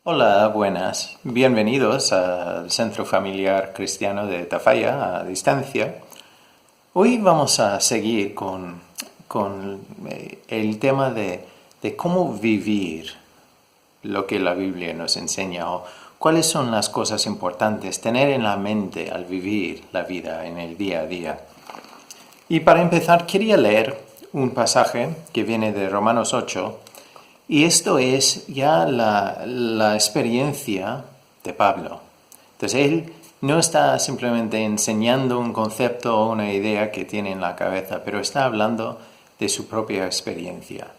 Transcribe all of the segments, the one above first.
Hola, buenas. Bienvenidos al Centro Familiar Cristiano de Tafalla a distancia. Hoy vamos a seguir con el tema de cómo vivir lo que la Biblia nos enseña o cuáles son las cosas importantes tener en la mente al vivir la vida en el día a día. Y para empezar, quería leer un pasaje que viene de Romanos 8. Y esto es ya la experiencia de Pablo. Entonces, él no está simplemente enseñando un concepto o una idea que tiene en la cabeza, pero está hablando de su propia experiencia.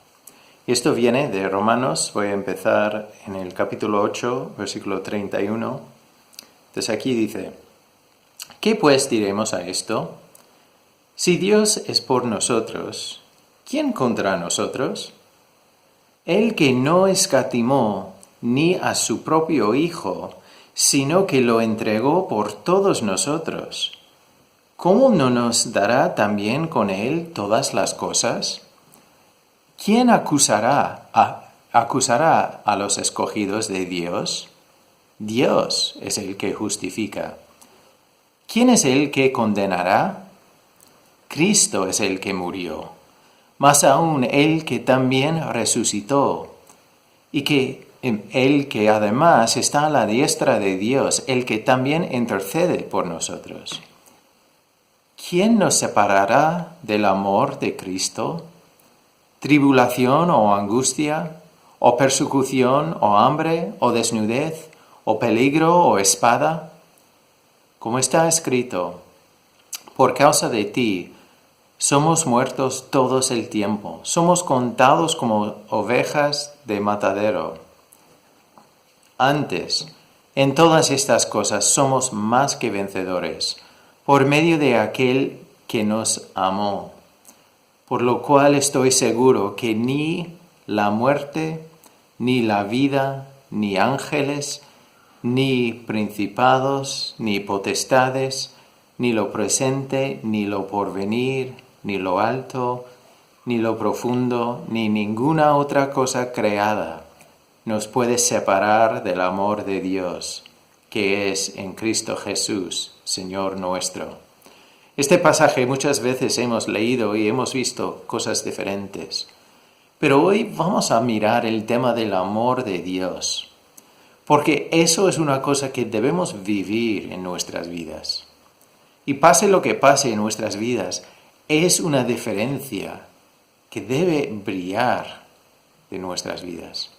Y esto viene de Romanos, voy a empezar en el capítulo 8, versículo 31. Entonces aquí dice, ¿qué pues diremos a esto? Si Dios es por nosotros, ¿quién contra nosotros? El que no escatimó ni a su propio Hijo, sino que lo entregó por todos nosotros, ¿cómo no nos dará también con él todas las cosas? ¿Quién acusará a los escogidos de Dios? Dios es el que justifica. ¿Quién es el que condenará? Cristo es el que murió, más aún el que también resucitó, y que el que además está a la diestra de Dios, el que también intercede por nosotros. ¿Quién nos separará del amor de Cristo? ¿Tribulación o angustia, o persecución, o hambre, o desnudez, o peligro, o espada? Como está escrito, por causa de ti, somos muertos todos el tiempo, somos contados como ovejas de matadero. Antes, en todas estas cosas somos más que vencedores, por medio de aquel que nos amó, por lo cual estoy seguro que ni la muerte, ni la vida, ni ángeles, ni principados, ni potestades, ni lo presente, ni lo porvenir, ni lo alto, ni lo profundo, ni ninguna otra cosa creada nos puede separar del amor de Dios, que es en Cristo Jesús, Señor nuestro. Este pasaje muchas veces hemos leído y hemos visto cosas diferentes, pero hoy vamos a mirar el tema del amor de Dios, porque eso es una cosa que debemos vivir en nuestras vidas. Y pase lo que pase en nuestras vidas, es una diferencia que debe brillar de nuestras vidas.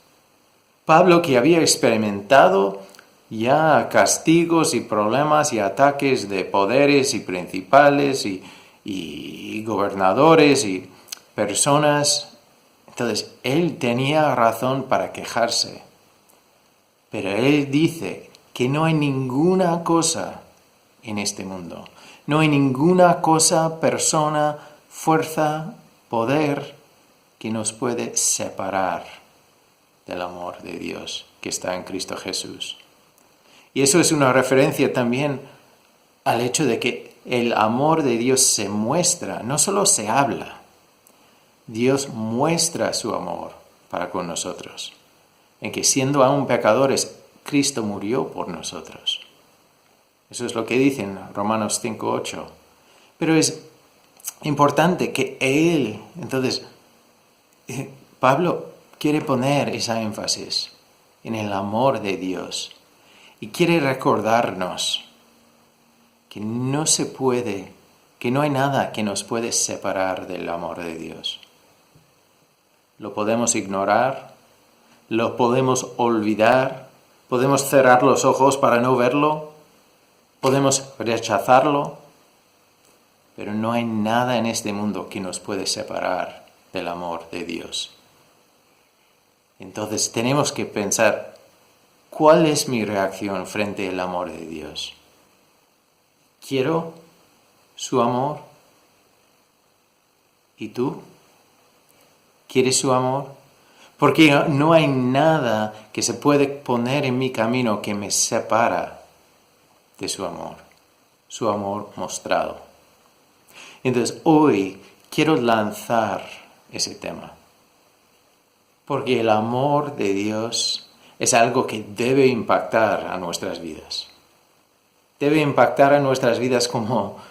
Pablo, que había experimentado ya castigos y problemas y ataques de poderes y principales y gobernadores y personas, entonces él tenía razón para quejarse. Pero él dice que no hay ninguna cosa en este mundo, no hay ninguna cosa, persona, fuerza, poder que nos puede separar del amor de Dios que está en Cristo Jesús. Y eso es una referencia también al hecho de que el amor de Dios se muestra, no solo se habla. Dios muestra su amor para con nosotros, en que siendo aún pecadores, Cristo murió por nosotros. Eso es lo que dicen Romanos 5:8. Pero es importante que Él, entonces, Pablo quiere poner esa énfasis en el amor de Dios y quiere recordarnos que no se puede, que no hay nada que nos puede separar del amor de Dios. Lo podemos ignorar, lo podemos olvidar, podemos cerrar los ojos para no verlo, podemos rechazarlo, pero no hay nada en este mundo que nos puede separar del amor de Dios. Entonces tenemos que pensar, ¿cuál es mi reacción frente al amor de Dios? ¿Quiero su amor? ¿Y tú? ¿Quieres su amor? Porque no hay nada que se puede poner en mi camino que me separa de su amor mostrado. Entonces hoy quiero lanzar ese tema, porque el amor de Dios es algo que debe impactar a nuestras vidas. Debe impactar a nuestras vidas como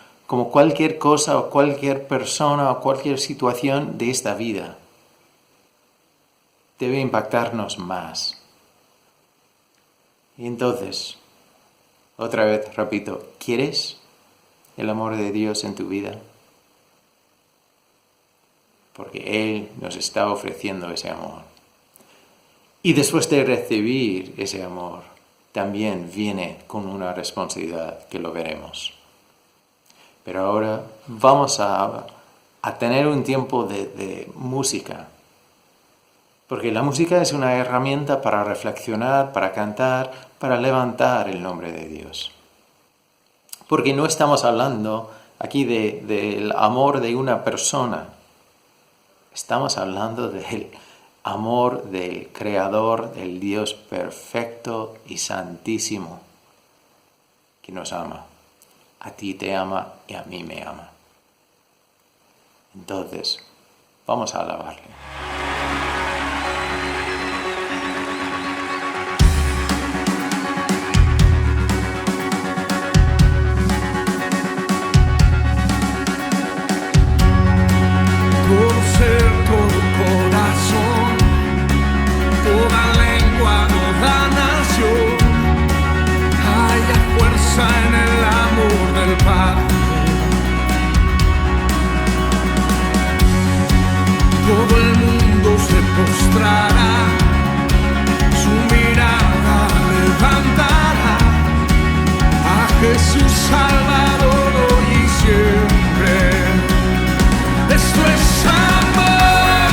cualquier cosa o cualquier persona o cualquier situación de esta vida. Debe impactarnos más. Y entonces, otra vez repito, ¿quieres el amor de Dios en tu vida? Porque Él nos está ofreciendo ese amor. Y después de recibir ese amor, también viene con una responsabilidad que lo veremos. Pero ahora vamos a tener un tiempo de música. Porque la música es una herramienta para reflexionar, para cantar, para levantar el nombre de Dios. Porque no estamos hablando aquí del amor de una persona. Estamos hablando del amor del Creador, del Dios perfecto y santísimo, que nos ama. A ti te ama y a mí me ama. Entonces, vamos a alabarle. En el amor del Padre, todo el mundo se postrará, su mirada levantará a Jesús Salvador hoy y siempre. Esto es amor.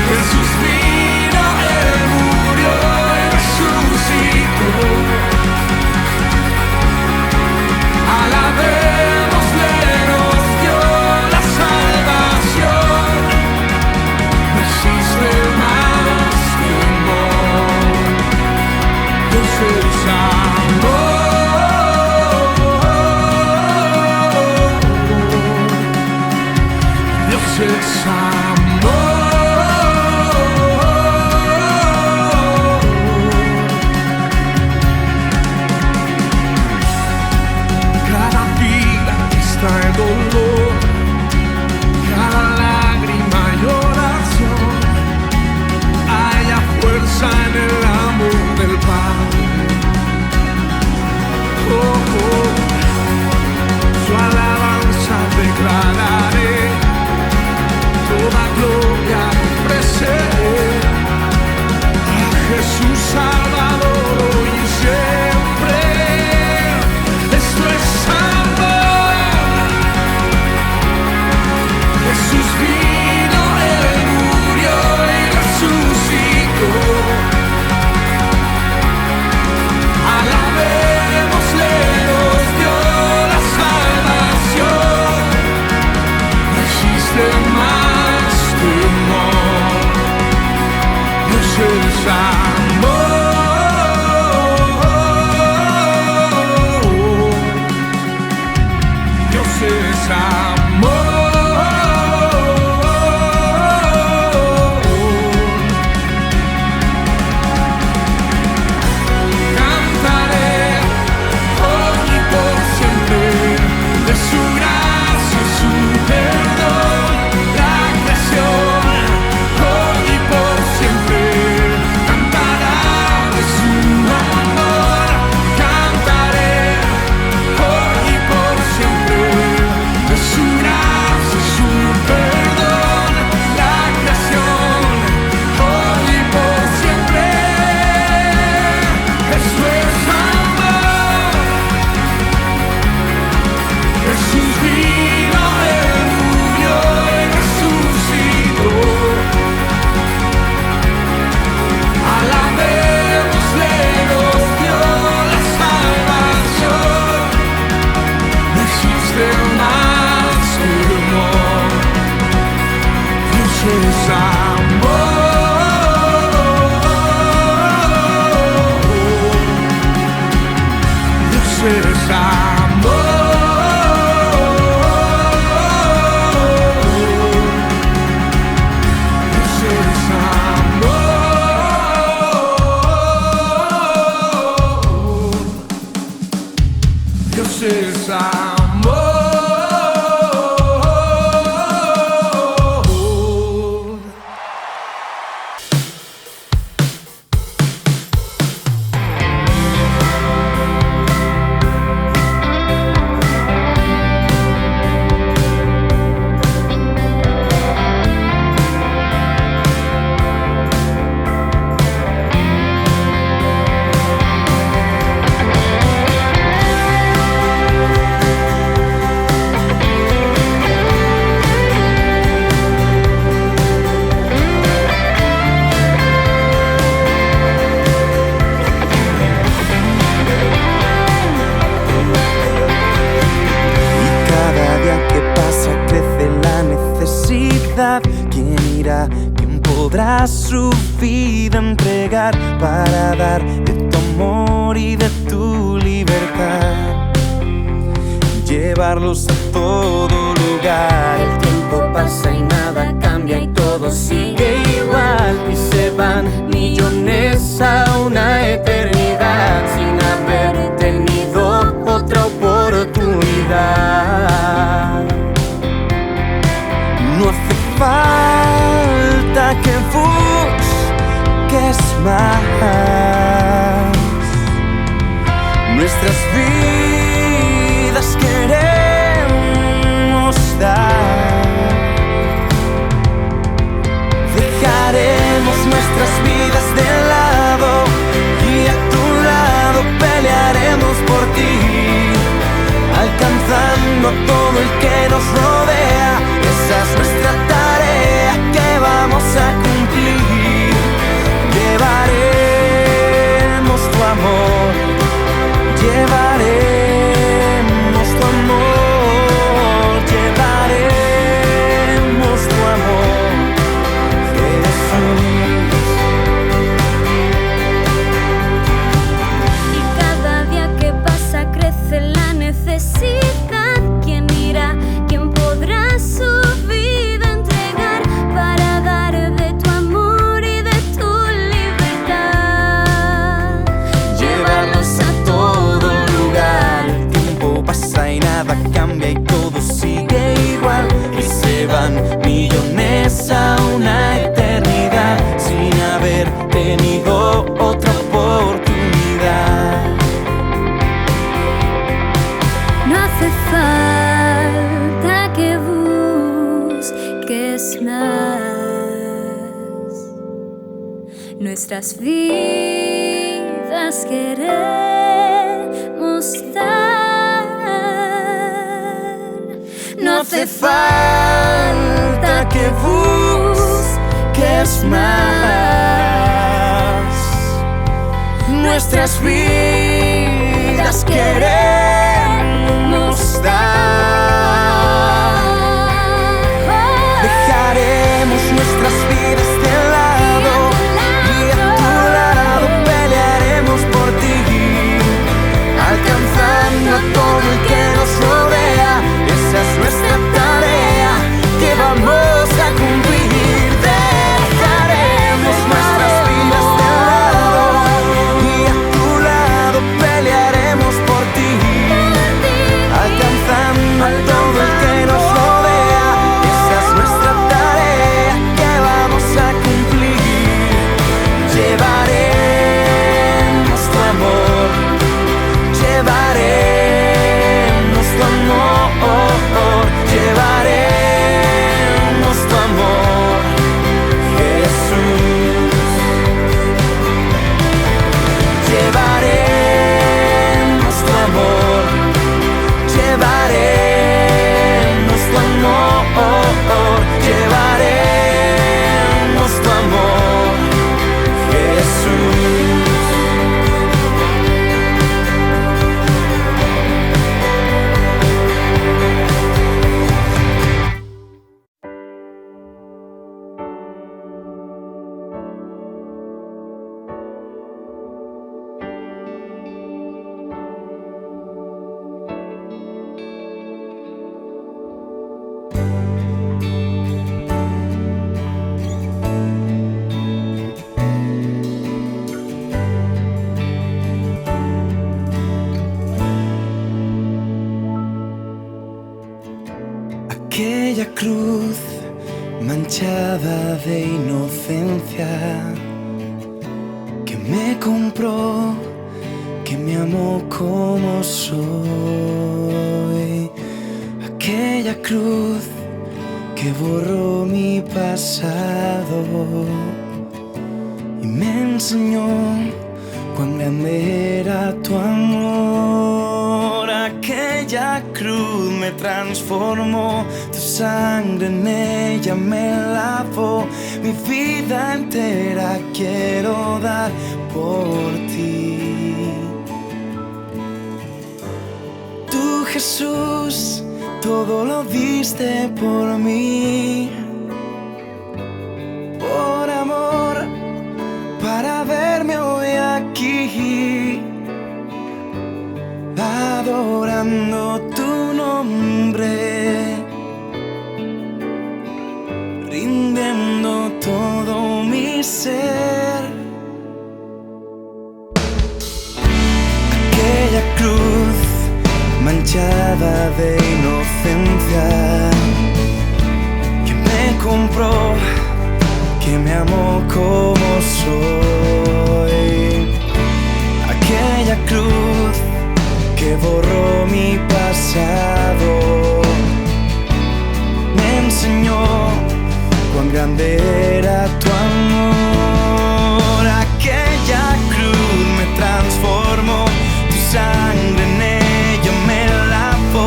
Jesús vino, Él murió y resucitó. Alabémosle, nos dio la salvación. No existe más que amor. Dios es amor. Dios es amor. Trae dolor, cada lágrima y oración, haya fuerza en el amor del Padre. Oh, oh, su alabanza declararé, toda gloria ofreceré a Jesús Salvador hoy y siempre. Esto es amor. Jesús vino, Él murió y resucitó. Alabémosle, nos dio la salvación. No existe más que amor. Dios es amor. Dios es amor. Dios es amor. irá? ¿Quién podrá su vida entregar para dar de tu amor y de tu libertad? Llevarlos a todo lugar. El tiempo pasa y nada cambia y todo sigue igual, y se van millones a una eternidad sin haber tenido otra oportunidad. No hace falta que busques más. Nuestras vidas queremos dar. Dejaremos nuestras vidas de lado y a tu lado pelearemos por ti, alcanzando a todo el que nos rodea. Esa es nuestra tarea que vamos a cumplir. Llevaremos tu amor, llevaremos tu amor, llevaremos tu amor, Jesús. Y cada día que pasa crece la necesidad. ¿Quién irá? ¿Quién podrá su vida entregar para dar de tu amor y de tu libertad? Llevarlos a todo lugar. El tiempo pasa y nada cambia y todo sigue igual, y se van millones a una eternidad sin haber tenido otra oportunidad. No hace falta que busques más. Nuestras vidas queremos dar. No hace falta que busques más. Nuestras vidas queremos dar. Dejaremos nuestras vidas de lado y a tu lado pelearemos por ti, alcanzando a todo el que nos rodea. Esa es nuestra tarea que vamos a cumplir. Dejaremos nuestras vidas de lado y a tu lado pelearemos por ti, alcanzando a todo el que nos rodea. Esa es nuestra tarea que vamos a cumplir. Llevaremos tu amor, llevaremos tu amor, llevaremos tu amor, Jesús. Llevaremos tu amor, llevaremos tu amor, llevaremos tu amor, Jesús. Aquella cruz manchada de inocencia que me compró, que me amó como soy. Aquella cruz que borró mi pasado y me enseñó cuán grande era tu amor. Aquella cruz me transformó, tu sangre en ella me lavó. Mi vida entera quiero dar por ti. Tú, Jesús, todo lo diste por mí. rindiendo tu nombre, rindiendo todo mi ser. Aquella cruz manchada de inocencia, que me compró, que me amó como soy. Aquella cruz que borró mi pasado, me enseñó cuán grande era tu amor. Aquella cruz me transformó, tu sangre en ella me lavó,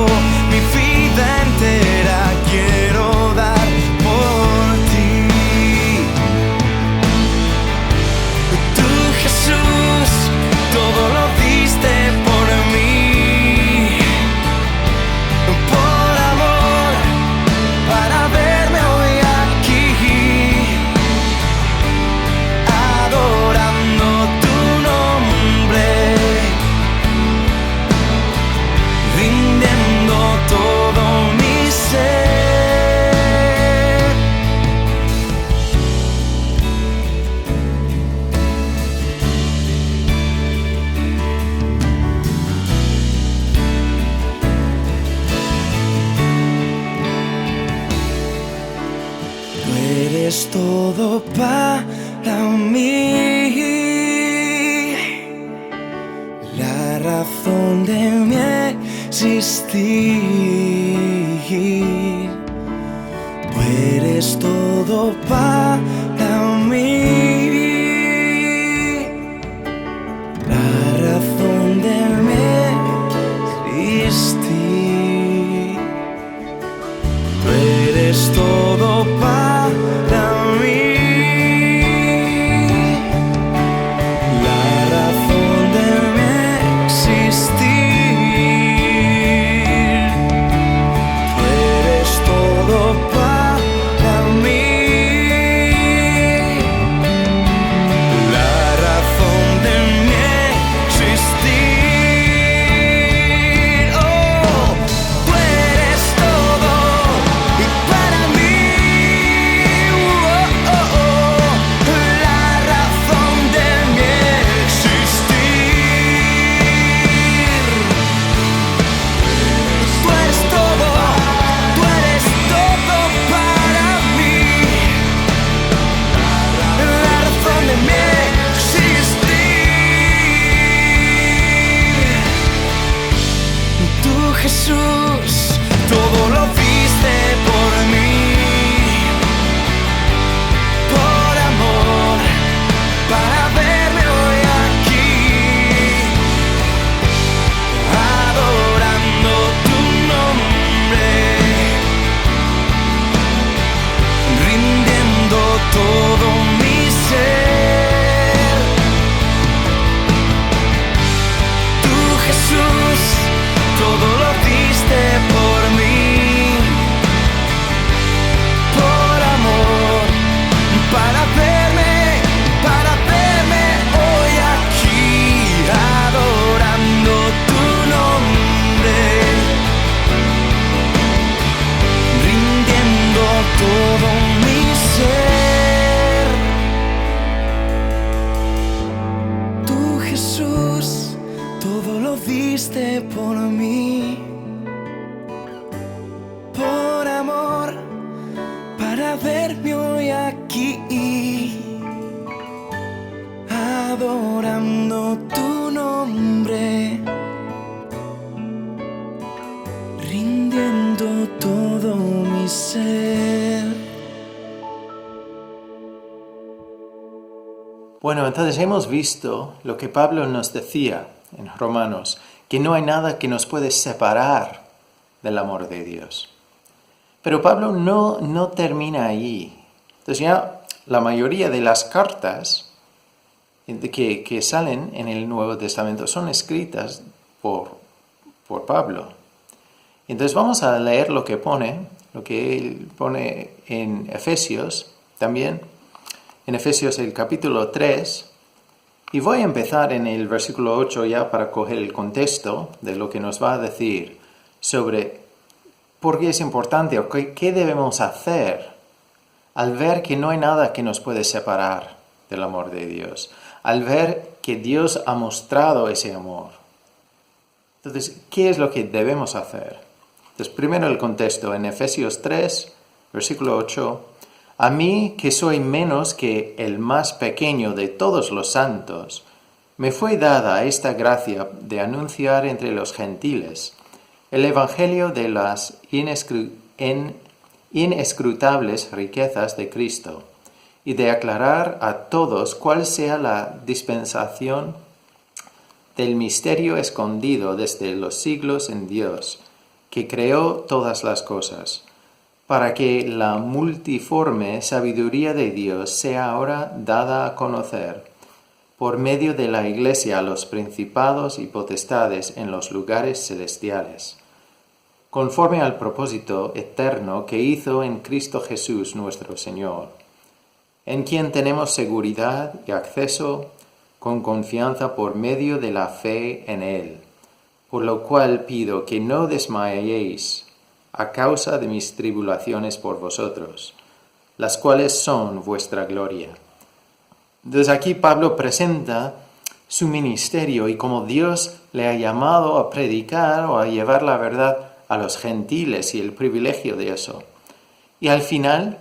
mi vida entera quiero dar por ti. Tú, Jesús, todo lo diste por mí, por amor, para verme hoy aquí, adorando tu nombre, rindiendo todo mi ser. Tú eres todo para mí, la razón de mi existir. Tú eres todo para mí, la razón de mi existir. Tú eres todo para mí, la razón de mi existir. Tú eres todo para mí, la razón de mi existir. Oh, tú eres todo y para mí. Oh, oh, oh, la razón de mi existir. Tú eres todo para mí, la razón de mi existir. Tú, Jesús, todo lo diste por mí, por amor, para verme hoy aquí, adorando tu nombre, rindiendo todo mi ser. Tú, Jesús, todo lo diste por mí, por amor, para verme hoy aquí, adorando tu nombre, rindiendo todo mi ser. Tú, Jesús, todo lo diste por mí, por amor, para verme hoy aquí, adorando tu nombre, rindiendo todo mi ser. Bueno, entonces hemos visto lo que Pablo nos decía en Romanos, que no hay nada que nos puede separar del amor de Dios. Pero Pablo no termina ahí. Entonces ya la mayoría de las cartas que salen en el Nuevo Testamento son escritas por Pablo. Entonces vamos a leer lo que él pone en Efesios también. En Efesios el capítulo 3, Y voy a empezar en el versículo 8 ya para coger el contexto de lo que nos va a decir sobre por qué es importante o qué debemos hacer al ver que no hay nada que nos puede separar del amor de Dios, al ver que Dios ha mostrado ese amor. Entonces, ¿qué es lo que debemos hacer? Entonces, primero el contexto. En Efesios 3, versículo 8, a mí, que soy menos que el más pequeño de todos los santos, me fue dada esta gracia de anunciar entre los gentiles el evangelio de las inescrutables riquezas de Cristo, y de aclarar a todos cuál sea la dispensación del misterio escondido desde los siglos en Dios, que creó todas las cosas, para que la multiforme sabiduría de Dios sea ahora dada a conocer por medio de la Iglesia a los principados y potestades en los lugares celestiales, conforme al propósito eterno que hizo en Cristo Jesús nuestro Señor, en quien tenemos seguridad y acceso con confianza por medio de la fe en Él, por lo cual pido que no desmayéis a causa de mis tribulaciones por vosotros, las cuales son vuestra gloria. Entonces aquí Pablo presenta su ministerio y cómo Dios le ha llamado a predicar o a llevar la verdad a los gentiles y el privilegio de eso. Y al final,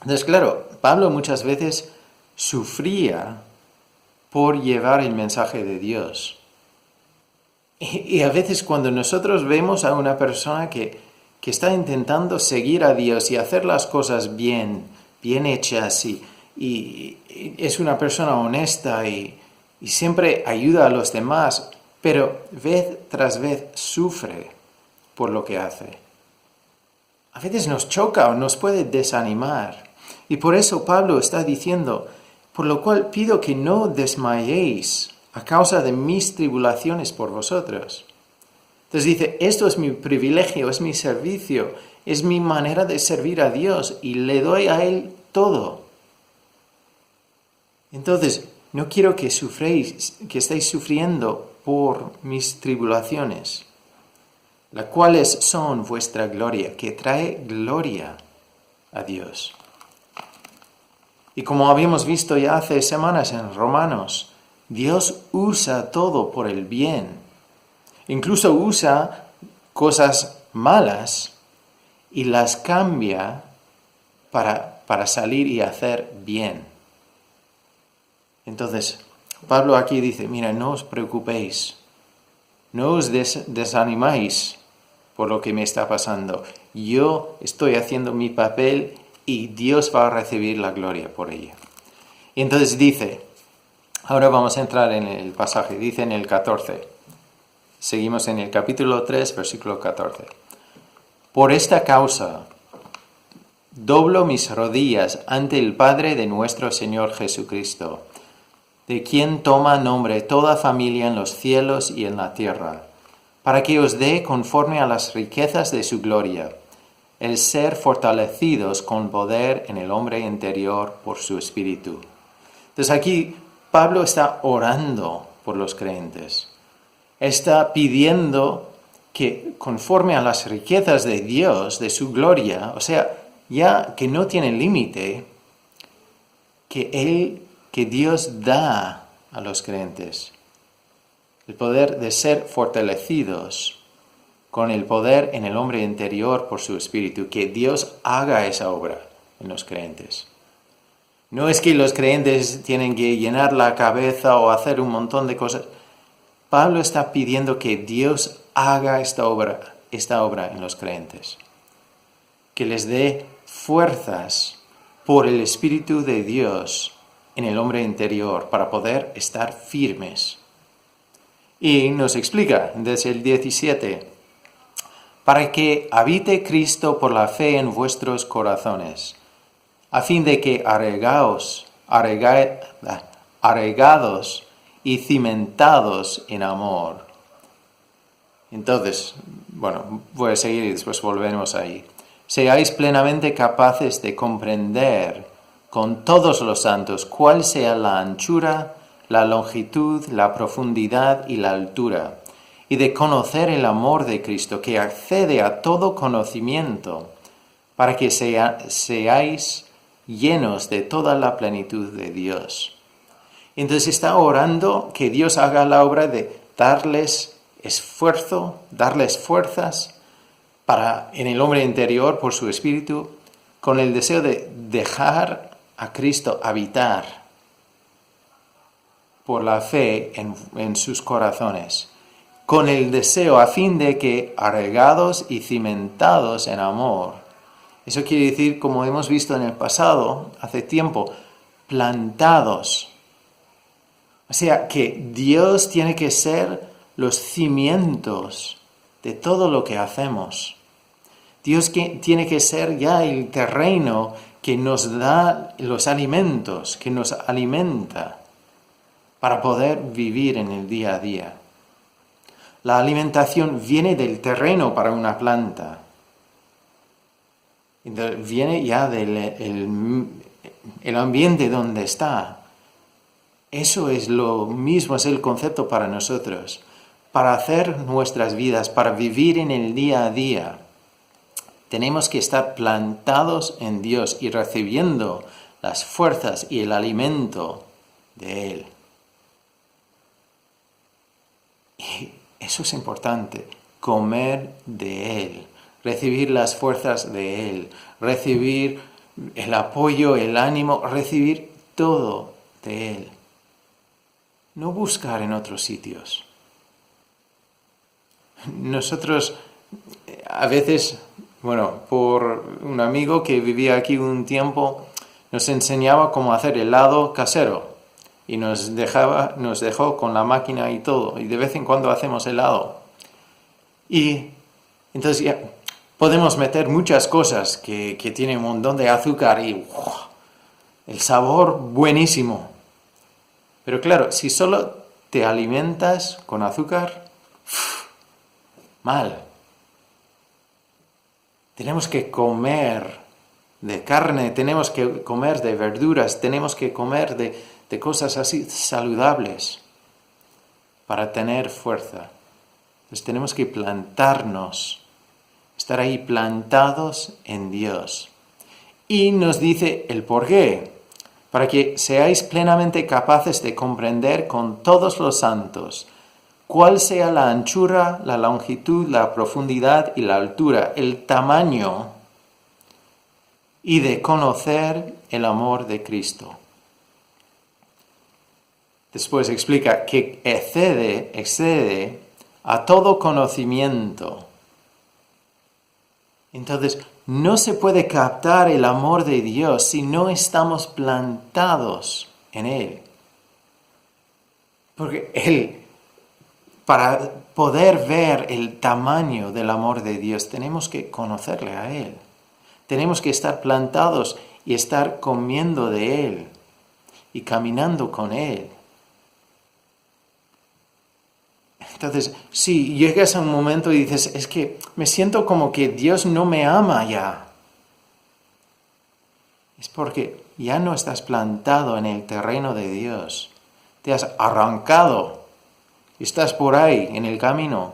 entonces claro, Pablo muchas veces sufría por llevar el mensaje de Dios. Y a veces cuando nosotros vemos a una persona que está intentando seguir a Dios y hacer las cosas bien hechas y es una persona honesta y siempre ayuda a los demás, pero vez tras vez sufre por lo que hace. A veces nos choca o nos puede desanimar. Y por eso Pablo está diciendo, por lo cual pido que no desmayéis a causa de mis tribulaciones por vosotros. Entonces dice, esto es mi privilegio, es mi servicio, es mi manera de servir a Dios y le doy a Él todo. Entonces, no quiero que estéis sufriendo por mis tribulaciones, las cuales son vuestra gloria, que trae gloria a Dios. Y como habíamos visto ya hace semanas en Romanos, Dios usa todo por el bien. Incluso usa cosas malas y las cambia para salir y hacer bien. Entonces, Pablo aquí dice, mira, no os preocupéis, no os desanimáis por lo que me está pasando. Yo estoy haciendo mi papel y Dios va a recibir la gloria por ello. Y entonces dice, ahora vamos a entrar en el pasaje, dice en el 14, seguimos en el capítulo 3, versículo 14. Por esta causa, doblo mis rodillas ante el Padre de nuestro Señor Jesucristo, de quien toma nombre toda familia en los cielos y en la tierra, para que os dé conforme a las riquezas de su gloria, el ser fortalecidos con poder en el hombre interior por su Espíritu. Entonces aquí Pablo está orando por los creyentes. Está pidiendo que conforme a las riquezas de Dios, de su gloria, o sea, ya que no tiene límite, que Dios da a los creyentes el poder de ser fortalecidos con el poder en el hombre interior por su Espíritu, que Dios haga esa obra en los creyentes. No es que los creyentes tienen que llenar la cabeza o hacer un montón de cosas. Pablo está pidiendo que Dios haga esta obra en los creyentes, que les dé fuerzas por el Espíritu de Dios en el hombre interior para poder estar firmes. Y nos explica desde el 17, para que habite Cristo por la fe en vuestros corazones, a fin de que arraigados y cimentados en amor. Entonces, bueno, voy a seguir y después volveremos ahí. Seáis plenamente capaces de comprender con todos los santos cuál sea la anchura, la longitud, la profundidad y la altura, y de conocer el amor de Cristo, que accede a todo conocimiento, para que seáis llenos de toda la plenitud de Dios. Entonces está orando que Dios haga la obra de darles esfuerzo, darles fuerzas en el hombre interior por su espíritu, con el deseo de dejar a Cristo habitar por la fe en sus corazones, con el deseo a fin de que, arraigados y cimentados en amor, eso quiere decir, como hemos visto en el pasado, hace tiempo, plantados. O sea, que Dios tiene que ser los cimientos de todo lo que hacemos. Dios tiene que ser ya el terreno que nos da los alimentos, que nos alimenta para poder vivir en el día a día. La alimentación viene del terreno para una planta. Viene ya del el ambiente donde está. Eso es lo mismo, es el concepto para nosotros. Para hacer nuestras vidas, para vivir en el día a día, tenemos que estar plantados en Dios y recibiendo las fuerzas y el alimento de Él. Y eso es importante, comer de Él, recibir las fuerzas de Él, recibir el apoyo, el ánimo, recibir todo de Él. No buscar en otros sitios. Nosotros a veces, por un amigo que vivía aquí un tiempo, nos enseñaba cómo hacer helado casero y nos dejó con la máquina y todo, y de vez en cuando hacemos helado. Y entonces ya podemos meter muchas cosas que tienen un montón de azúcar y el sabor buenísimo. Pero claro, si solo te alimentas con azúcar, mal. Tenemos que comer de carne, tenemos que comer de verduras, tenemos que comer de cosas así saludables para tener fuerza. Entonces tenemos que plantarnos, estar ahí plantados en Dios. Y nos dice el porqué, para que seáis plenamente capaces de comprender con todos los santos cuál sea la anchura, la longitud, la profundidad y la altura, el tamaño, y de conocer el amor de Cristo. Después explica que excede a todo conocimiento. Entonces, no se puede captar el amor de Dios si no estamos plantados en Él. Porque para poder ver el tamaño del amor de Dios, tenemos que conocerle a Él. Tenemos que estar plantados y estar comiendo de Él y caminando con Él. Entonces, si llegas a un momento y dices, es que me siento como que Dios no me ama ya, es porque ya no estás plantado en el terreno de Dios. Te has arrancado. Estás por ahí, en el camino.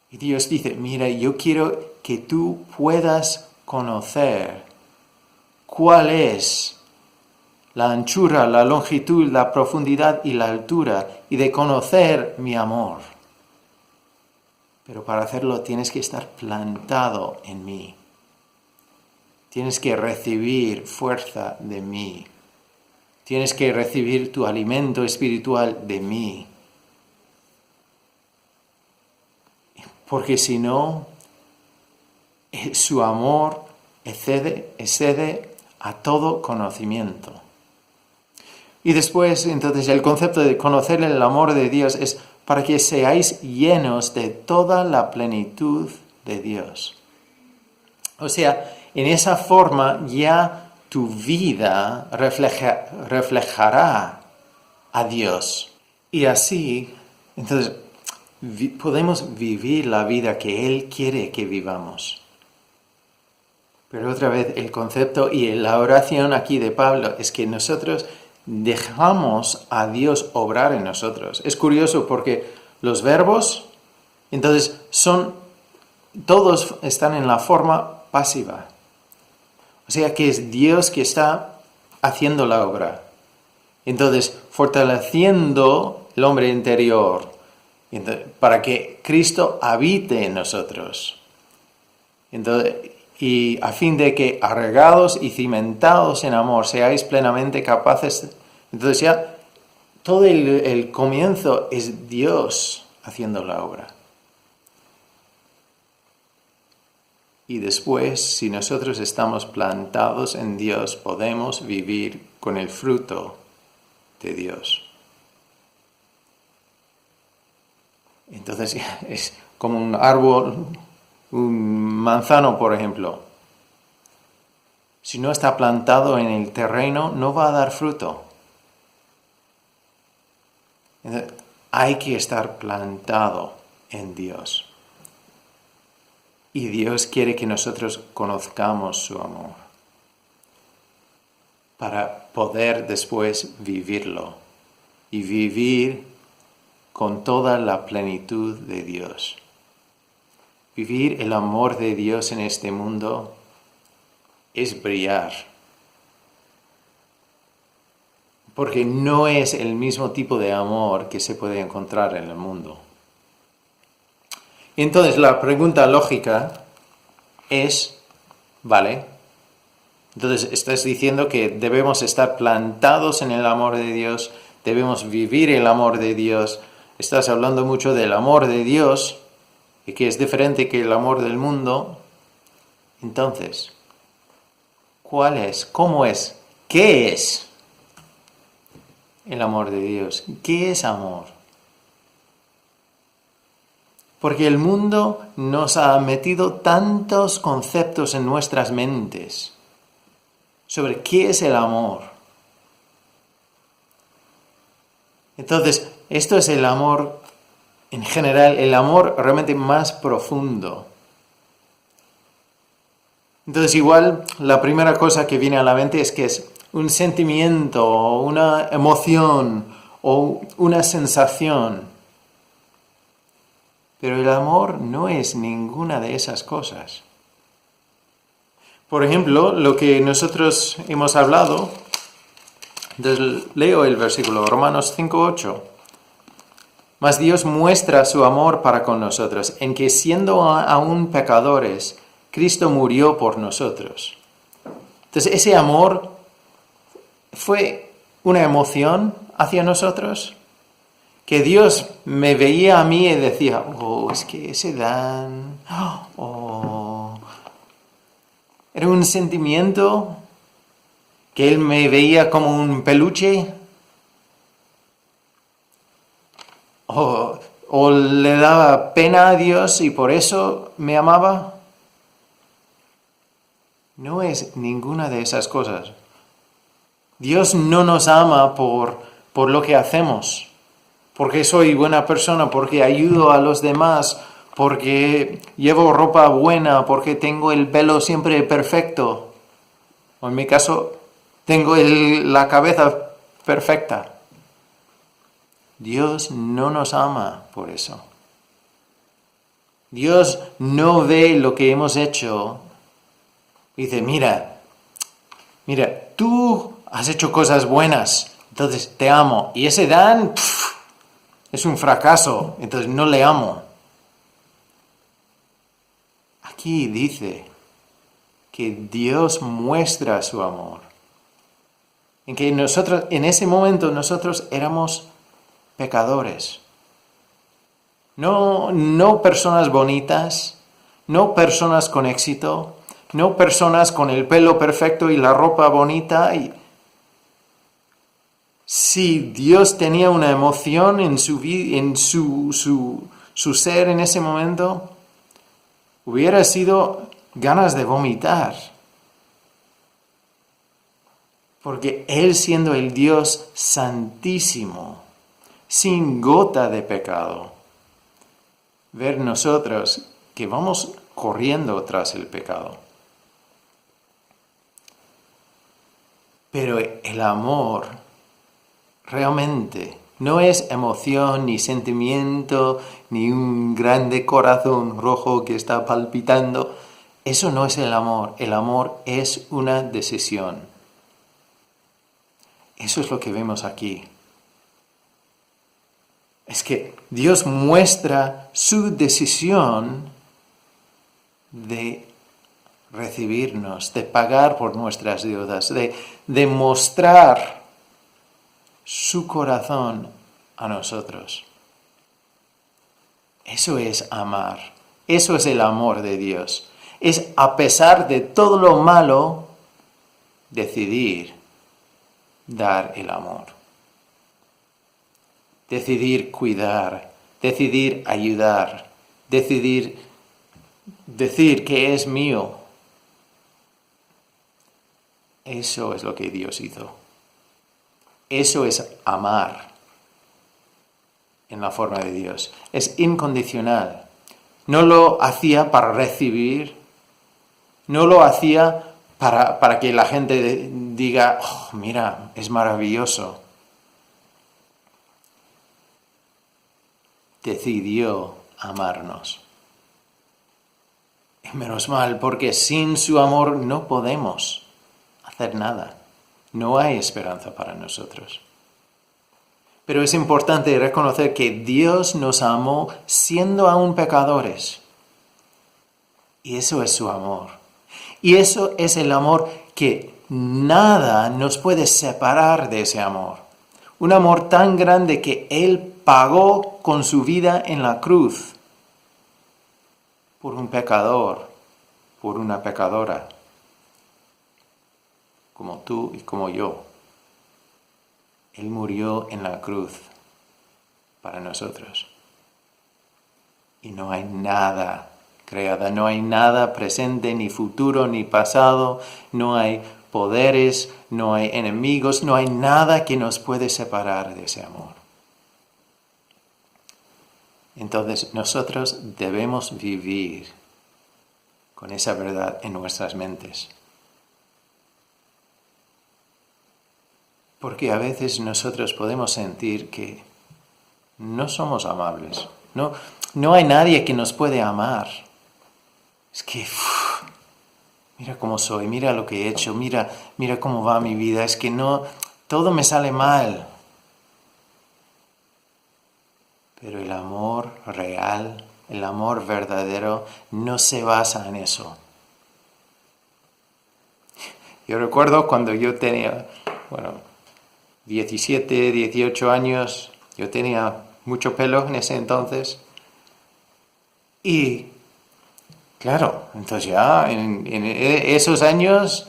Y Dios dice, mira, yo quiero que tú puedas conocer cuál es la anchura, la longitud, la profundidad y la altura, y de conocer mi amor. Pero para hacerlo tienes que estar plantado en mí. Tienes que recibir fuerza de mí. Tienes que recibir tu alimento espiritual de mí. Porque si no, su amor excede a todo conocimiento. Y después, entonces, el concepto de conocer el amor de Dios es para que seáis llenos de toda la plenitud de Dios. O sea, en esa forma ya tu vida reflejará a Dios. Y así, entonces, podemos vivir la vida que Él quiere que vivamos. Pero otra vez, el concepto y la oración aquí de Pablo es que nosotros dejamos a Dios obrar en nosotros. Es curioso porque los verbos, entonces, todos están en la forma pasiva. O sea que es Dios que está haciendo la obra. Entonces, fortaleciendo el hombre interior, para que Cristo habite en nosotros. Entonces, y a fin de que, arraigados y cimentados en amor, seáis plenamente capaces. Entonces ya todo el comienzo es Dios haciendo la obra. Y después, si nosotros estamos plantados en Dios, podemos vivir con el fruto de Dios. Entonces es como un árbol, un manzano, por ejemplo. Si no está plantado en el terreno, no va a dar fruto. Entonces, hay que estar plantado en Dios. Y Dios quiere que nosotros conozcamos su amor para poder después vivirlo y vivir con toda la plenitud de Dios. Vivir el amor de Dios en este mundo es brillar, porque no es el mismo tipo de amor que se puede encontrar en el mundo. Entonces la pregunta lógica es, ¿vale? Entonces estás diciendo que debemos estar plantados en el amor de Dios, debemos vivir el amor de Dios. Estás hablando mucho del amor de Dios, y que es diferente que el amor del mundo. Entonces, ¿cuál es? ¿Cómo es? ¿Qué es el amor de Dios? ¿Qué es amor? Porque el mundo nos ha metido tantos conceptos en nuestras mentes sobre qué es el amor. Entonces, esto es el amor en general, el amor realmente más profundo. Entonces, igual, la primera cosa que viene a la mente es que es un sentimiento, o una emoción, o una sensación. Pero el amor no es ninguna de esas cosas. Por ejemplo, lo que nosotros hemos hablado, leo el versículo, Romanos 5:8. Mas Dios muestra su amor para con nosotros, en que siendo aún pecadores, Cristo murió por nosotros. Entonces, ese amor fue una emoción hacia nosotros, que Dios me veía a mí y decía, oh, es que ese Dan, oh. Era un sentimiento que Él me veía como un peluche, o le daba pena a Dios y por eso me amaba. No es ninguna de esas cosas. Dios no nos ama por lo que hacemos, porque soy buena persona, porque ayudo a los demás, porque llevo ropa buena, porque tengo el pelo siempre perfecto. O en mi caso, tengo la cabeza perfecta. Dios no nos ama por eso. Dios no ve lo que hemos hecho y dice, mira, tú has hecho cosas buenas, entonces te amo. Y ese Dan es un fracaso, entonces no le amo. Aquí dice que Dios muestra su amor. En que nosotros, en ese momento, nosotros éramos pecadores. No personas bonitas, no personas con éxito, no personas con el pelo perfecto y la ropa bonita. Si Dios tenía una emoción en su ser en ese momento, hubiera sido ganas de vomitar. Porque Él, siendo el Dios santísimo, sin gota de pecado, ver nosotros que vamos corriendo tras el pecado. Pero el amor realmente. No es emoción, ni sentimiento, ni un grande corazón rojo que está palpitando. Eso no es el amor. El amor es una decisión. Eso es lo que vemos aquí. Es que Dios muestra su decisión de recibirnos, de pagar por nuestras deudas, de mostrar su corazón a nosotros. Eso es amar. Eso es el amor de Dios. Es, a pesar de todo lo malo, decidir dar el amor. Decidir cuidar, decidir ayudar, decidir decir que es mío. Eso es lo que Dios hizo. Eso es amar en la forma de Dios. Es incondicional. No lo hacía para recibir, no lo hacía para que la gente diga, oh, mira, es maravilloso. Decidió amarnos. Y menos mal, porque sin su amor no podemos hacer nada. No hay esperanza para nosotros. Pero es importante reconocer que Dios nos amó siendo aún pecadores. Y eso es su amor. Y eso es el amor que nada nos puede separar de ese amor. Un amor tan grande que Él pagó con su vida en la cruz por un pecador, por una pecadora, como tú y como yo. Él murió en la cruz para nosotros. Y no hay nada creado, no hay nada presente, ni futuro, ni pasado, no hay poderes, no hay enemigos, no hay nada que nos puede separar de ese amor. Entonces nosotros debemos vivir con esa verdad en nuestras mentes. Porque a veces nosotros podemos sentir que no somos amables. No hay nadie que nos puede amar. Es que, mira cómo soy, mira lo que he hecho, mira cómo va mi vida. Es que no, todo me sale mal. Pero el amor real, el amor verdadero, no se basa en eso. Yo recuerdo cuando yo tenía, 17, 18 años, yo tenía mucho pelo en ese entonces. Y, claro, entonces ya en esos años,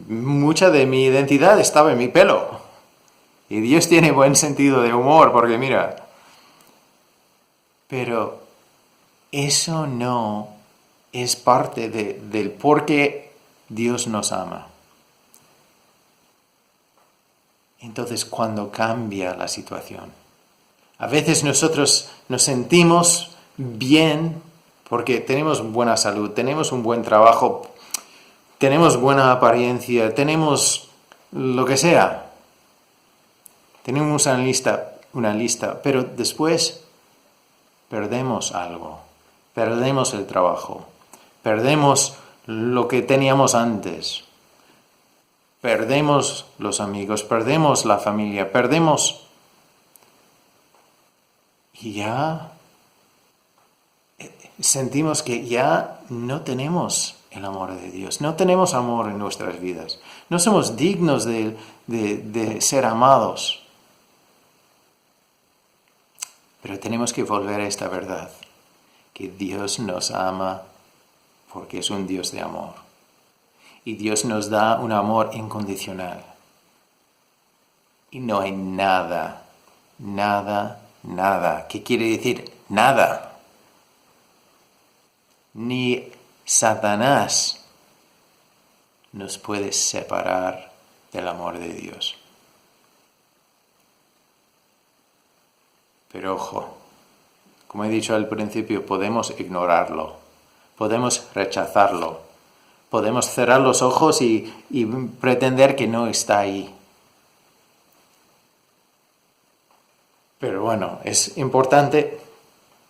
mucha de mi identidad estaba en mi pelo. Y Dios tiene buen sentido de humor, porque mira, pero eso no es parte del por qué Dios nos ama. Entonces, cuando cambia la situación, a veces nosotros nos sentimos bien porque tenemos buena salud, tenemos un buen trabajo, tenemos buena apariencia, tenemos lo que sea. Tenemos una lista, pero después perdemos algo, perdemos el trabajo, perdemos lo que teníamos antes, perdemos los amigos, perdemos la familia, perdemos y ya sentimos que ya no tenemos el amor de Dios, no tenemos amor en nuestras vidas, no somos dignos de ser amados. Pero tenemos que volver a esta verdad, que Dios nos ama porque es un Dios de amor. Y Dios nos da un amor incondicional. Y no hay nada. ¿Qué quiere decir? Nada. Ni Satanás nos puede separar del amor de Dios. Pero ojo, como he dicho al principio, podemos ignorarlo, podemos rechazarlo, podemos cerrar los ojos y pretender que no está ahí. Pero bueno, es importante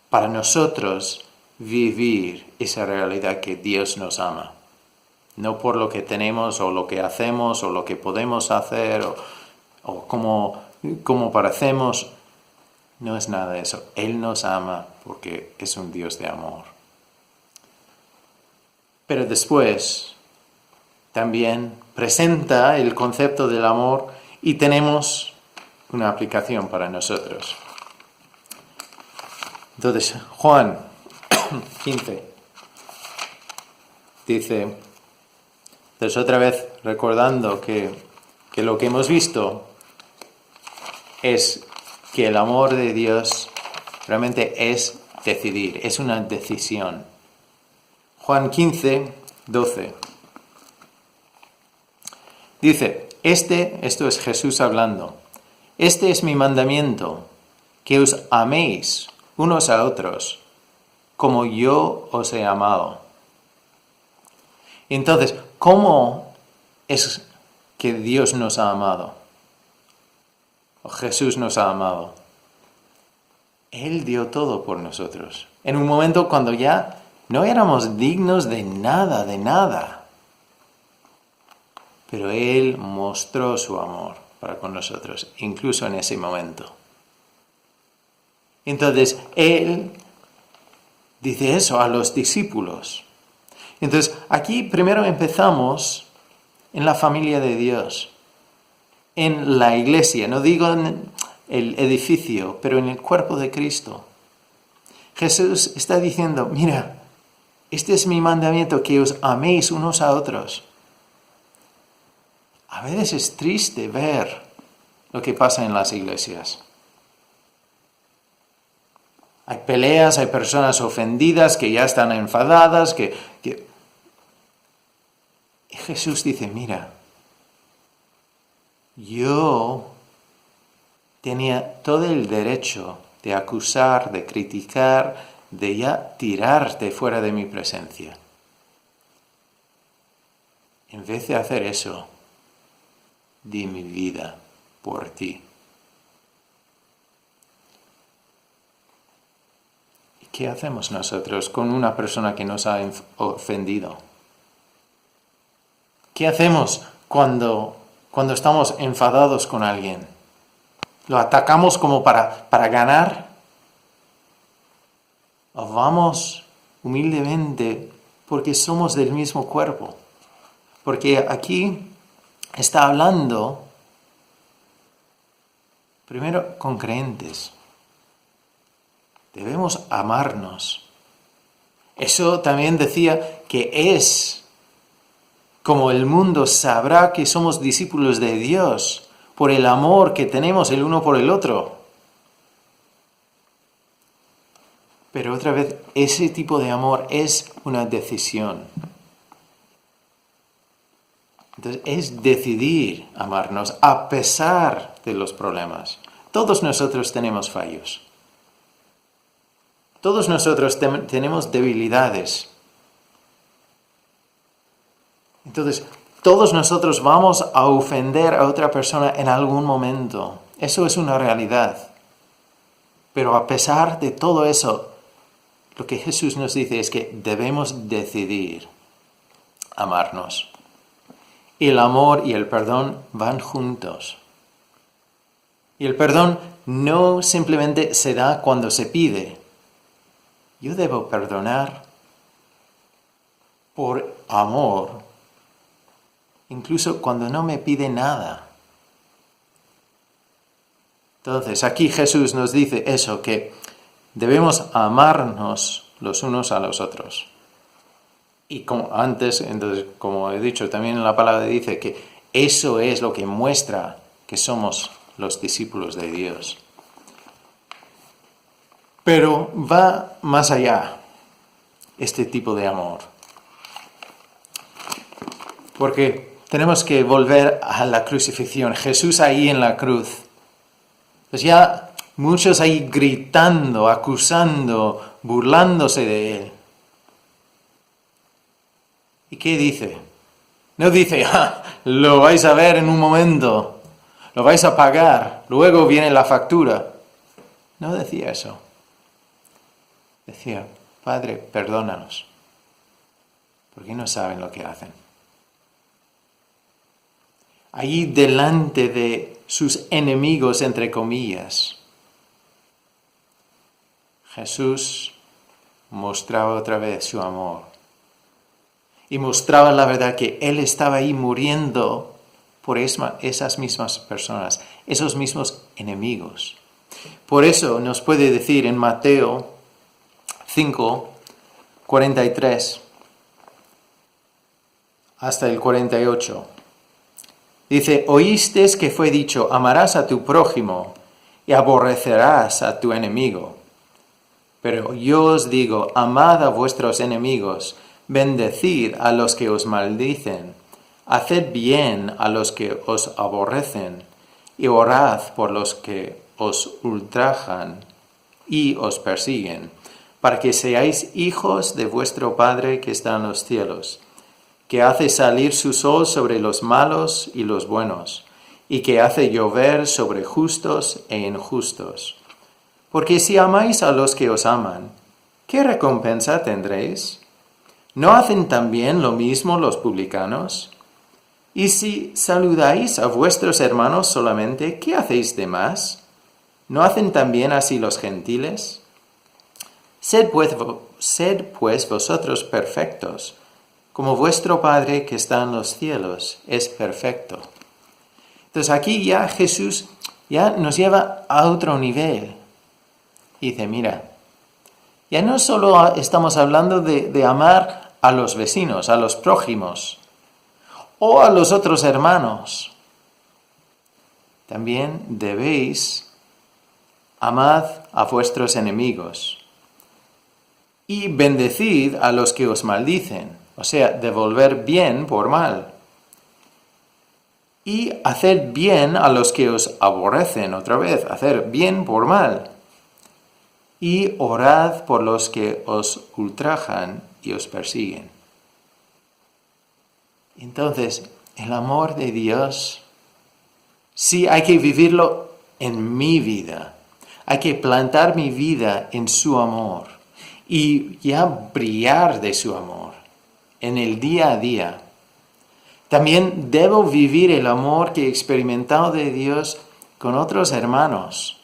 para nosotros vivir esa realidad que Dios nos ama. No por lo que tenemos o lo que hacemos o lo que podemos hacer o cómo parecemos. No es nada de eso. Él nos ama porque es un Dios de amor. Pero después también presenta el concepto del amor y tenemos una aplicación para nosotros. Entonces, Juan 15 dice, entonces otra vez recordando que lo que hemos visto es que el amor de Dios realmente es decidir, es una decisión. Juan 15, 12. Dice, esto es Jesús hablando, este es mi mandamiento, que os améis unos a otros, como yo os he amado. Entonces, ¿cómo es que Dios nos ha amado? O Jesús nos ha amado. Él dio todo por nosotros. En un momento cuando ya no éramos dignos de nada. Pero Él mostró su amor para con nosotros, incluso en ese momento. Entonces, Él dice eso a los discípulos. Entonces, aquí primero empezamos en la familia de Dios, en la iglesia, no digo en el edificio, pero en el cuerpo de Cristo. Jesús está diciendo, mira, este es mi mandamiento, que os améis unos a otros. A veces es triste ver lo que pasa en las iglesias. Hay peleas, hay personas ofendidas que ya están enfadadas, Y Jesús dice, mira, yo tenía todo el derecho de acusar, de criticar, de ya tirarte fuera de mi presencia. En vez de hacer eso, di mi vida por ti. ¿Y qué hacemos nosotros con una persona que nos ha ofendido? ¿Qué hacemos cuando estamos enfadados con alguien? ¿Lo atacamos como para ganar? ¿O vamos humildemente porque somos del mismo cuerpo? Porque aquí está hablando primero con creyentes. Debemos amarnos. Eso también decía que es como el mundo sabrá que somos discípulos de Dios por el amor que tenemos el uno por el otro. Pero otra vez, ese tipo de amor es una decisión. Entonces, es decidir amarnos a pesar de los problemas. Todos nosotros tenemos fallos. Todos nosotros tenemos debilidades. Entonces, todos nosotros vamos a ofender a otra persona en algún momento. Eso es una realidad. Pero a pesar de todo eso, lo que Jesús nos dice es que debemos decidir amarnos. Y el amor y el perdón van juntos. Y el perdón no simplemente se da cuando se pide. Yo debo perdonar por amor, incluso cuando no me pide nada. Entonces, aquí Jesús nos dice eso, que debemos amarnos los unos a los otros. Y como antes, entonces, como he dicho, también en la palabra dice que eso es lo que muestra que somos los discípulos de Dios. Pero va más allá este tipo de amor. Porque tenemos que volver a la crucifixión. Jesús ahí en la cruz. Pues ya muchos ahí gritando, acusando, burlándose de Él. ¿Y qué dice? No dice, lo vais a ver en un momento, lo vais a pagar, luego viene la factura. no decía eso. Decía, Padre, perdónanos, porque no saben lo que hacen. Allí delante de sus enemigos, entre comillas, Jesús mostraba otra vez su amor. Y mostraba la verdad que Él estaba ahí muriendo por esas mismas personas, esos mismos enemigos. Por eso nos puede decir en Mateo 5, 43 hasta el 48. Dice, oísteis que fue dicho, amarás a tu prójimo y aborrecerás a tu enemigo. Pero yo os digo, amad a vuestros enemigos, bendecid a los que os maldicen, haced bien a los que os aborrecen, y orad por los que os ultrajan y os persiguen, para que seáis hijos de vuestro Padre que está en los cielos, que hace salir su sol sobre los malos y los buenos, y que hace llover sobre justos e injustos. Porque si amáis a los que os aman, ¿qué recompensa tendréis? ¿No hacen también lo mismo los publicanos? Y si saludáis a vuestros hermanos solamente, ¿qué hacéis de más? ¿No hacen también así los gentiles? Sed pues vosotros perfectos, como vuestro Padre que está en los cielos es perfecto. Entonces aquí ya Jesús ya nos lleva a otro nivel. Y dice, mira, ya no solo estamos hablando de amar a los vecinos, a los prójimos, o a los otros hermanos. También debéis amar a vuestros enemigos y bendecid a los que os maldicen, o sea, devolver bien por mal. Y haced bien a los que os aborrecen, otra vez, hacer bien por mal. Y orad por los que os ultrajan y os persiguen. Entonces, el amor de Dios, sí hay que vivirlo en mi vida. Hay que plantar mi vida en su amor y ya brillar de su amor en el día a día. También debo vivir el amor que he experimentado de Dios con otros hermanos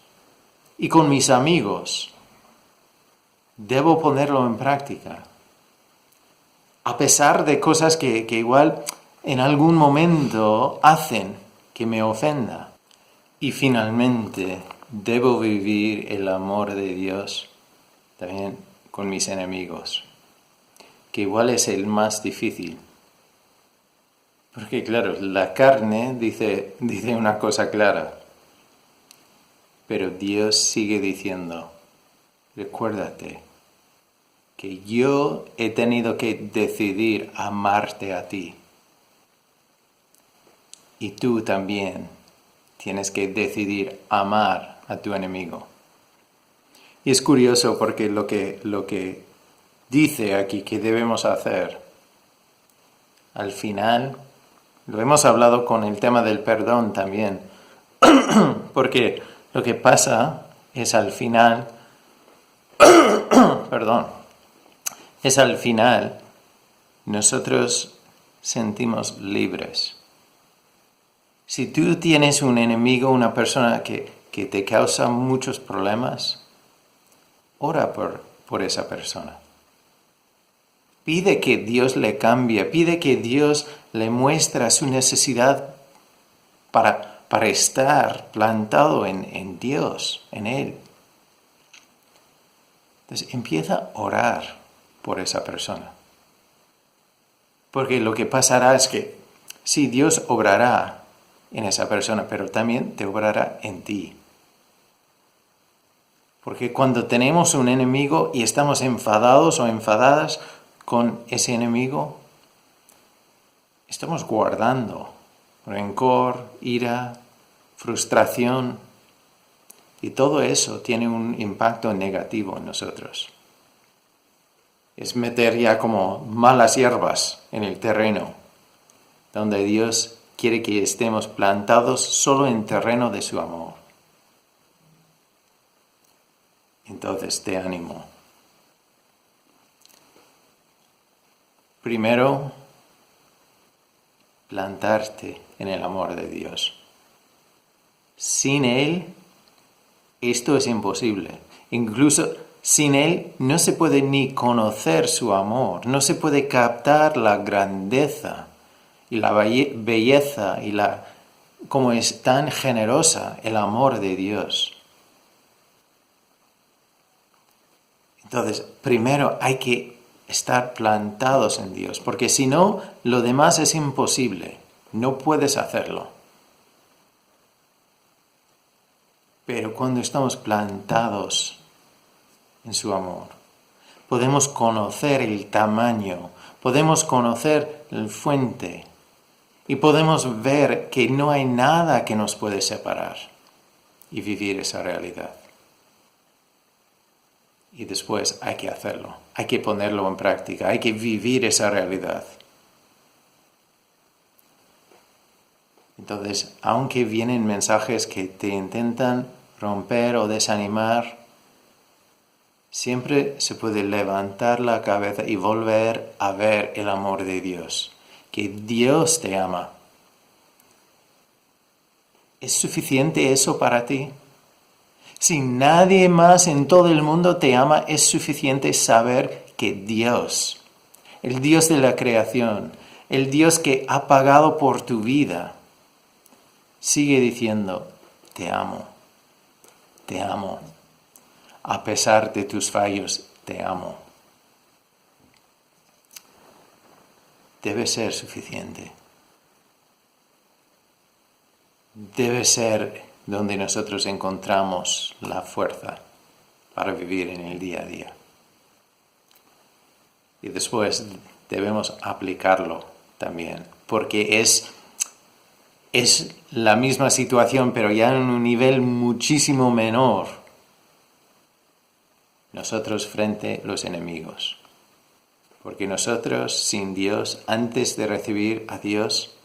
y con mis amigos. Debo ponerlo en práctica. A pesar de cosas que igual en algún momento hacen que me ofenda. Y finalmente, debo vivir el amor de Dios también con mis enemigos, que igual es el más difícil. Porque claro, la carne dice una cosa clara, pero Dios sigue diciendo, recuérdate que yo he tenido que decidir amarte a ti. Y tú también tienes que decidir amar a tu enemigo. Y es curioso porque lo que dice aquí que debemos hacer, al final, lo hemos hablado con el tema del perdón también, porque lo que pasa es al final, es al final nosotros sentimos libres. Si tú tienes un enemigo, una persona que te causa muchos problemas, ora por esa persona. Pide que Dios le cambie, pide que Dios le muestre su necesidad para estar plantado en Dios, en Él. Entonces empieza a orar por esa persona. Porque lo que pasará es que sí, Dios obrará en esa persona, pero también te obrará en ti. Porque cuando tenemos un enemigo y estamos enfadados o enfadadas con ese enemigo, estamos guardando rencor, ira, frustración, y todo eso tiene un impacto negativo en nosotros. Es meter ya como malas hierbas en el terreno, donde Dios quiere que estemos plantados solo en terreno de su amor. Entonces te animo. Primero, plantarte en el amor de Dios. Sin Él, esto es imposible. Incluso sin Él no se puede ni conocer su amor, no se puede captar la grandeza y la belleza y cómo es tan generosa el amor de Dios. Entonces, primero hay que estar plantados en Dios, porque si no, lo demás es imposible. No puedes hacerlo. Pero cuando estamos plantados en su amor, podemos conocer el tamaño, podemos conocer la fuente y podemos ver que no hay nada que nos puede separar y vivir esa realidad. Y después hay que hacerlo, hay que ponerlo en práctica, hay que vivir esa realidad. Entonces, aunque vienen mensajes que te intentan romper o desanimar, siempre se puede levantar la cabeza y volver a ver el amor de Dios, que Dios te ama. ¿Es suficiente eso para ti? Si nadie más en todo el mundo te ama, es suficiente saber que Dios, el Dios de la creación, el Dios que ha pagado por tu vida, sigue diciendo, te amo, te amo. A pesar de tus fallos, te amo. Debe ser suficiente. Debe ser donde nosotros encontramos la fuerza para vivir en el día a día. Y después debemos aplicarlo también, porque es la misma situación, pero ya en un nivel muchísimo menor. Nosotros frente a los enemigos. Porque nosotros, sin Dios, antes de recibir a Dios,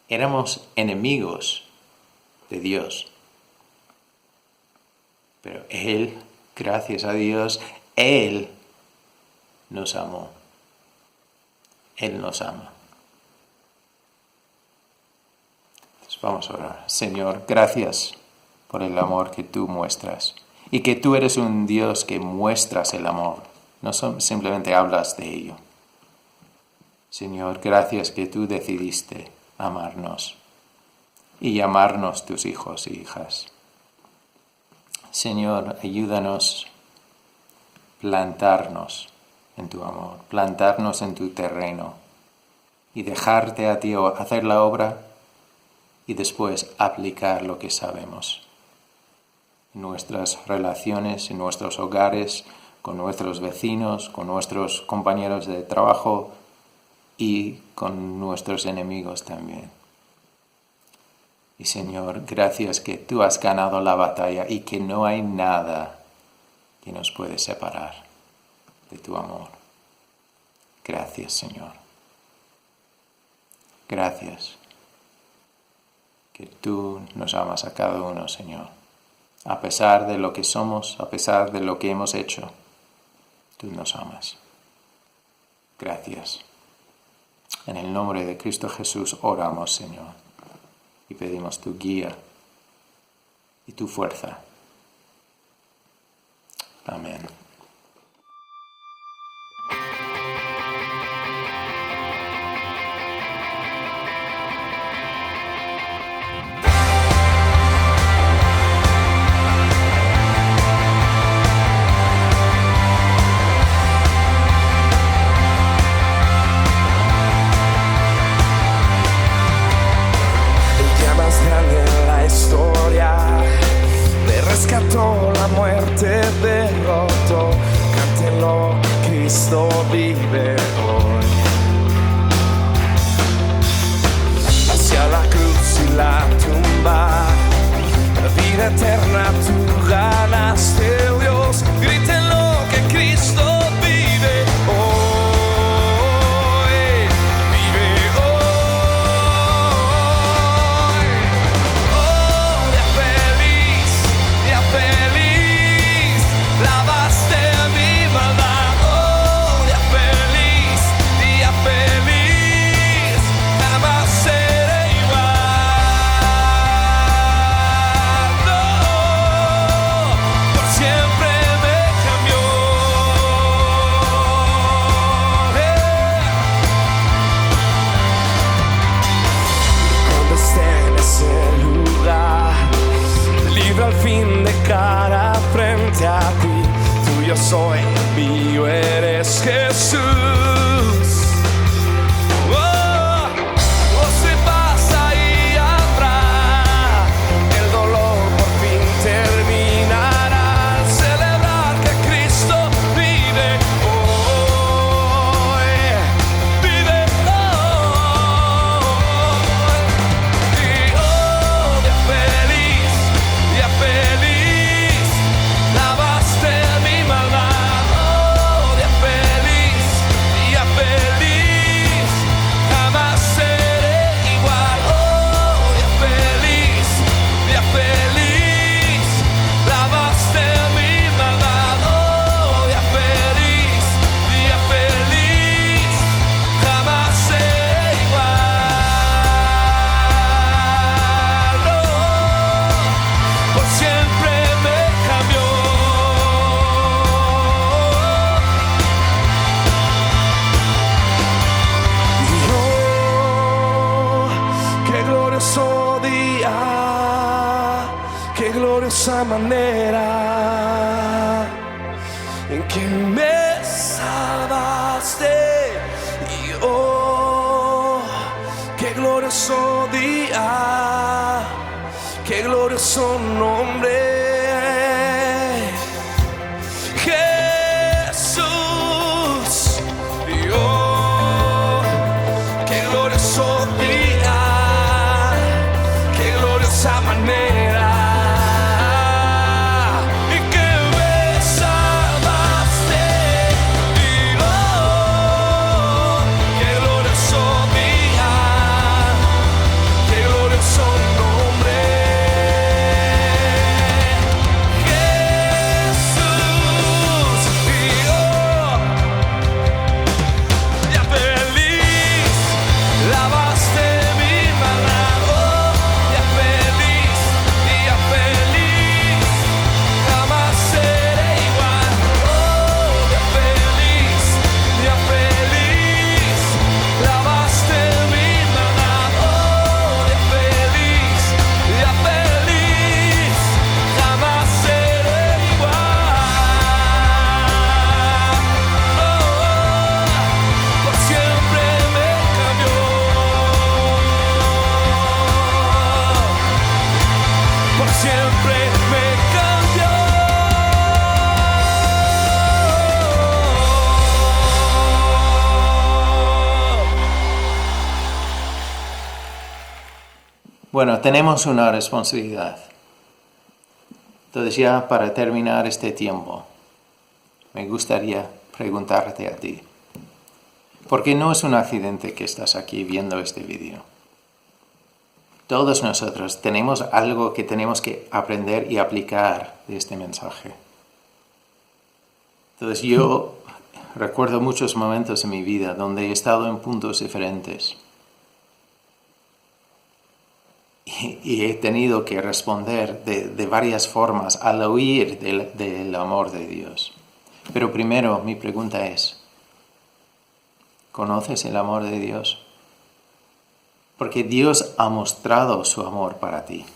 éramos enemigos de Dios. Pero Él, gracias a Dios, Él nos amó. Él nos ama. Entonces vamos a orar. Señor, gracias por el amor que tú muestras. Y que tú eres un Dios que muestras el amor. No simplemente hablas de ello. Señor, gracias que tú decidiste amarnos y llamarnos tus hijos y hijas. Señor, ayúdanos a plantarnos en tu amor, plantarnos en tu terreno y dejarte a ti hacer la obra y después aplicar lo que sabemos en nuestras relaciones, en nuestros hogares, con nuestros vecinos, con nuestros compañeros de trabajo y con nuestros enemigos también. Y Señor, gracias que tú has ganado la batalla y que no hay nada que nos puede separar de tu amor. Gracias, Señor. Gracias que tú nos amas a cada uno, Señor. A pesar de lo que somos, a pesar de lo que hemos hecho, tú nos amas. Gracias. En el nombre de Cristo Jesús oramos, Señor, y pedimos tu guía y tu fuerza. Amén. Rescató la muerte, derrotó, cántelo, Cristo vive hoy. Hacia la cruz y la tumba, la vida eterna tú ganaste, Dios, grítenlo que Cristo vive hoy, vive hoy. Oh, día feliz, soy, mío eres Jesús. Se pasa y habrá, el dolor por fin terminará, al celebrar que Cristo vive hoy, vive hoy. Y oh, día feliz, lavaste mi maldad. Oh, día feliz, jamás seré igual. Oh, día feliz, lavaste mi maldad. Oh, día feliz, jamás seré igual. Oh, por siempre me cambió. Qué glorioso día, qué gloriosa manera en que me salvaste. Y oh, qué glorioso día, qué glorioso nombre. Jesús, y oh, qué glorioso día, qué gloriosa manera en que me salvaste. Y oh, qué glorioso día, qué glorioso nombre. Jesús, y oh, día feliz, lavaste mi maldad. Oh, día feliz, jamás seré igual. Oh, día feliz, lavaste mi maldad. Oh, día feliz, jamás seré igual. Oh, por siempre me cambió. Por siempre me cambió. Bueno, tenemos una responsabilidad. Entonces ya para terminar este tiempo, me gustaría preguntarte a ti, porque no es un accidente que estás aquí viendo este vídeo. Todos nosotros tenemos algo que tenemos que aprender y aplicar de este mensaje. Entonces yo recuerdo muchos momentos en mi vida donde he estado en puntos diferentes. Y he tenido que responder de varias formas al oír del amor de Dios. Pero primero mi pregunta es, ¿conoces el amor de Dios? Porque Dios ha mostrado su amor para ti.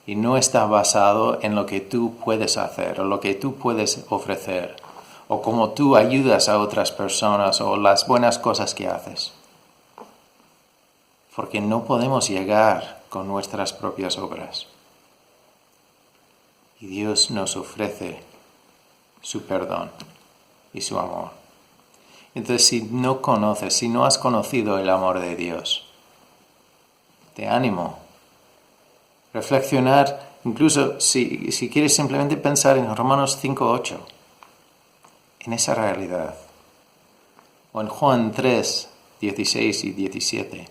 Y no está basado en lo que tú puedes hacer o lo que tú puedes ofrecer o cómo tú ayudas a otras personas o las buenas cosas que haces. Porque no podemos llegar con nuestras propias obras. Y Dios nos ofrece su perdón y su amor. Entonces, si no conoces, si no has conocido el amor de Dios, te animo. Reflexionar, incluso si quieres simplemente pensar en Romanos 5:8, en esa realidad. O en Juan 3:16 y 17.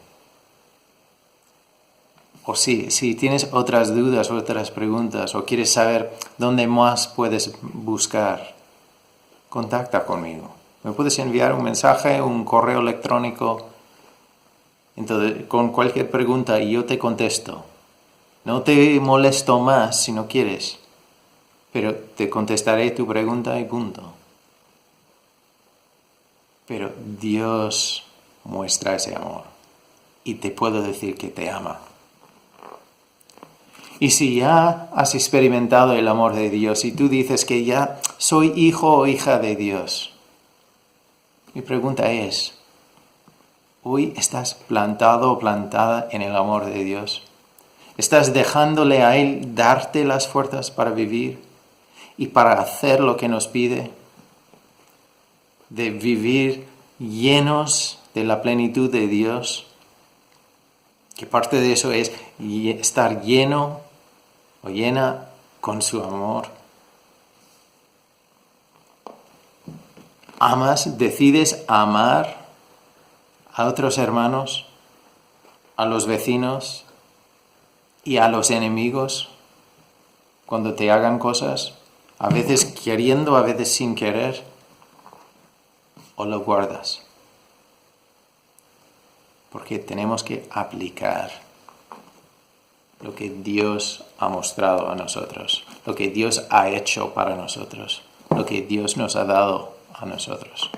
O si tienes otras dudas o otras preguntas o quieres saber dónde más puedes buscar, contacta conmigo. Me puedes enviar un mensaje, un correo electrónico, entonces, con cualquier pregunta y yo te contesto. No te molesto más si no quieres, pero te contestaré tu pregunta y punto. Pero Dios muestra ese amor y te puedo decir que te ama. Y si ya has experimentado el amor de Dios y tú dices que ya soy hijo o hija de Dios, mi pregunta es, ¿hoy estás plantado o plantada en el amor de Dios? ¿Estás dejándole a Él darte las fuerzas para vivir y para hacer lo que nos pide? De vivir llenos de la plenitud de Dios, que parte de eso es estar lleno o llena con su amor. ¿Amas? ¿Decides amar a otros hermanos, a los vecinos y a los enemigos cuando te hagan cosas? A veces queriendo, a veces sin querer. ¿O lo guardas? Porque tenemos que aplicar lo que Dios ha mostrado a nosotros, lo que Dios ha hecho para nosotros, lo que Dios nos ha dado a nosotros.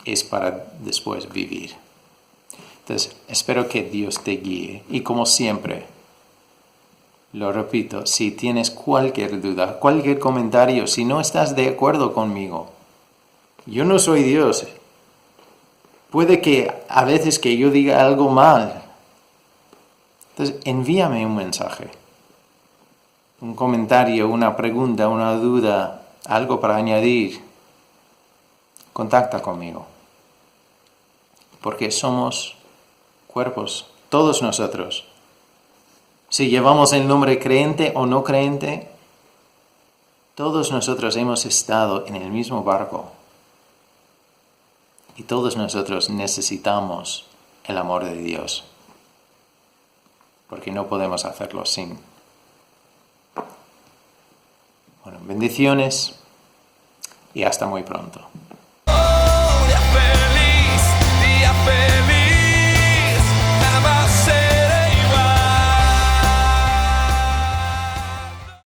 Es para después vivir. Entonces, espero que Dios te guíe. Y como siempre, lo repito, si tienes cualquier duda, cualquier comentario, si no estás de acuerdo conmigo, yo no soy Dios. Puede que a veces que yo diga algo mal. Entonces, envíame un mensaje, un comentario, una pregunta, una duda, algo para añadir. Contacta conmigo. Porque somos cuerpos, todos nosotros. Si llevamos el nombre creyente o no creyente, todos nosotros hemos estado en el mismo barco. Y todos nosotros necesitamos el amor de Dios. Porque no podemos hacerlo sin. Bueno, bendiciones y hasta muy pronto.